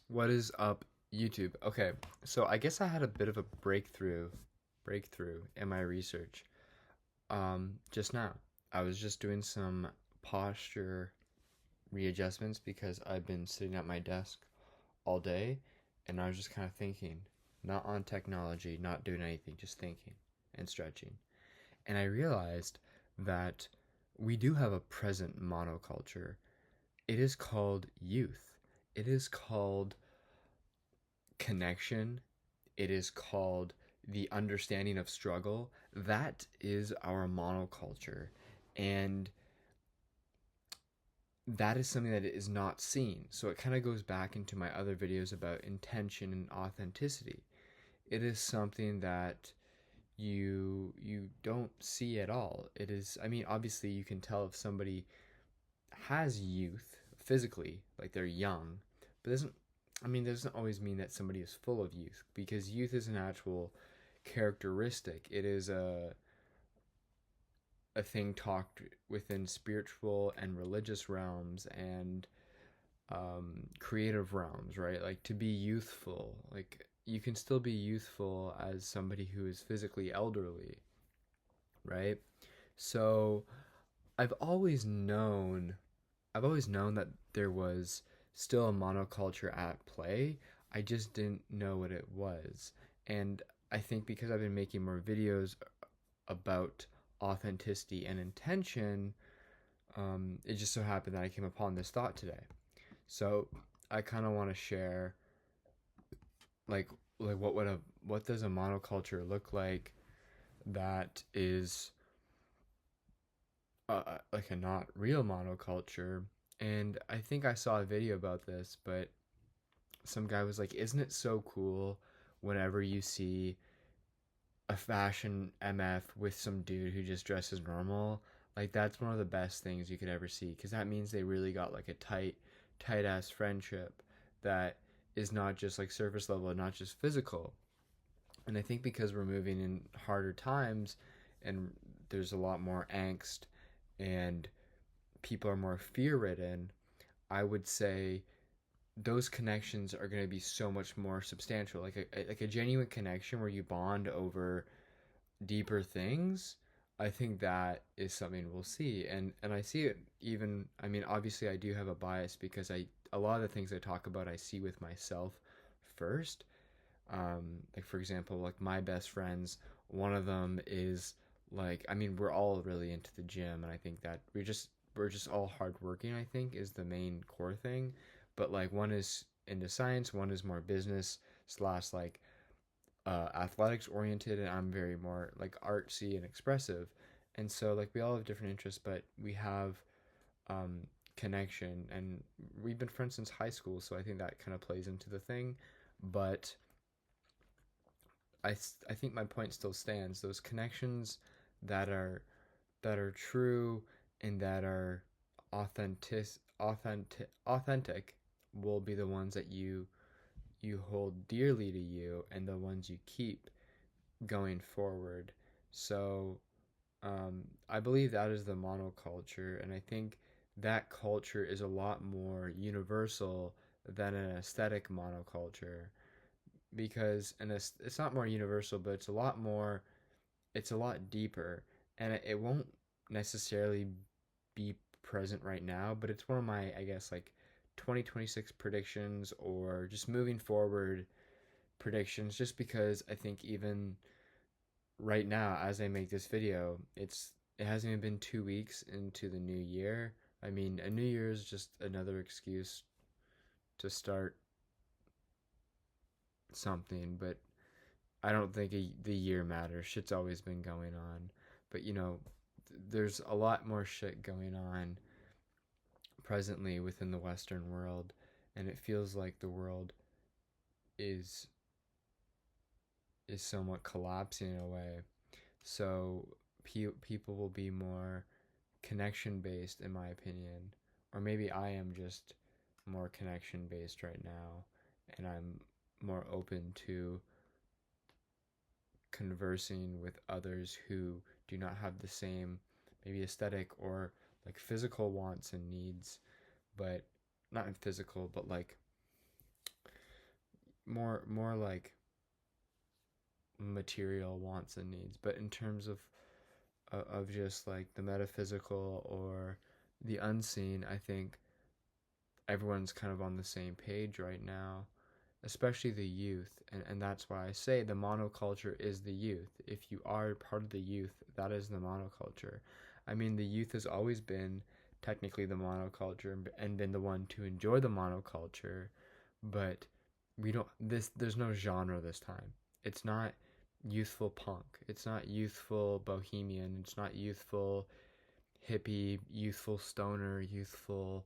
What is up, YouTube? Okay, so I guess I had a bit of a breakthrough in my research. Just now, I was just doing some posture readjustments because I've been sitting at my desk all day, and I was just kind of thinking, not on technology, not doing anything, just thinking and stretching. And I realized that we do have a present monoculture. It is called youth. It is called connection. It is called the understanding of struggle. That is our monoculture. And that is something that is not seen. So it kind of goes back into my other videos about intention and authenticity. It is something that you don't see at all. It is, I mean, obviously you can tell if somebody has youth physically, like they're young, but doesn't I mean, doesn't always mean that somebody is full of youth, because youth is an actual characteristic. It is a thing talked within spiritual and religious realms and creative realms, right? Like to be youthful, like you can still be youthful as somebody who is physically elderly, right? So I've always known I've always known that there was still a monoculture at play. I just didn't know what it was. And I think because I've been making more videos about authenticity and intention, it just so happened that I came upon this thought today. So I kind of want to share like like what does a monoculture look like that is like a not real monoculture. And I think I saw a video about this, but some guy was like, "Isn't it so cool whenever you see a fashion MF with some dude who just dresses normal? Like that's one of the best things you could ever see, because that means they really got like a tight ass friendship that is not just like surface level, not just physical." And I think because we're moving in harder times and there's a lot more angst and people are more fear ridden, I would say those connections are going to be so much more substantial. Like a genuine connection where you bond over deeper things. I think that is something we'll see, and I see it even. I mean, obviously, I do have a bias because I a lot of the things I talk about I see with myself first. Like for example, like my best friends, one of them is like, I mean, we're all really into the gym, and I think that we're just all hardworking, I think, is the main core thing. But like one is into science, one is more business slash like athletics oriented, and I'm very more like artsy and expressive. And so like we all have different interests, but we have um, connection, and we've been friends since high school, so I think that kind of plays into the thing. But I think my point still stands. Those connections that are that are true and that are authentic will be the ones that you hold dearly to you, and the ones you keep going forward. So I believe that is the monoculture, and I think that culture is a lot more universal than an aesthetic monoculture, because it's not more universal, but it's a lot deeper, and it won't necessarily be present right now, but it's one of my, I guess, like 2026 predictions, or just moving forward predictions, just because I think even right now as I make this video, it hasn't even been 2 weeks into the new year. I mean, a new year is just another excuse to start something, but I don't think the year matters. Shit's always been going on. But there's a lot more shit going on presently within the Western world, and it feels like the world is somewhat collapsing in a way. So people will be more connection based, in my opinion, or maybe I am just more connection based right now, and I'm more open to conversing with others who do not have the same maybe aesthetic or like physical wants and needs, but not in physical, but like more like material wants and needs, but in terms of just like the metaphysical or the unseen, I think everyone's kind of on the same page right now, especially the youth. And that's why I say the monoculture is the youth. If you are part of the youth, that is the monoculture. I mean, the youth has always been technically the monoculture and been the one to enjoy the monoculture, but we don't this there's no genre this time. It's not youthful punk. It's not youthful bohemian. It's not youthful hippie, youthful stoner, youthful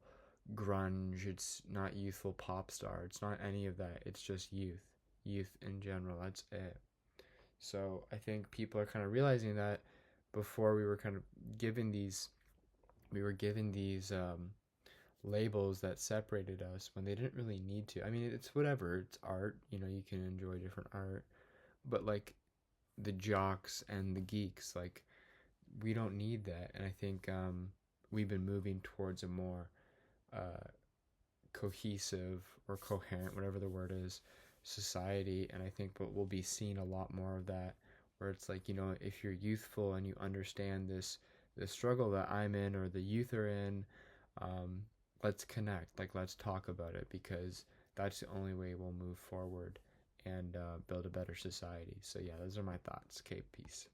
grunge. It's not youthful pop star. It's not any of that. It's just youth. Youth in general. That's it. So I think people are kind of realizing that before we were kind of given these, we were given these labels that separated us when they didn't really need to. I mean, it's whatever. It's art. You know, you can enjoy different art, but like the jocks and the geeks, like we don't need that. And I think we've been moving towards a more uh, cohesive or coherent, whatever the word is, society. And I think we'll be seeing a lot more of that, where it's like, you know, if you're youthful and you understand this struggle that I'm in or the youth are in, um, let's connect. Like, let's talk about it because that's the only way we'll move forward and build a better society. So yeah, those are my thoughts. Okay, peace.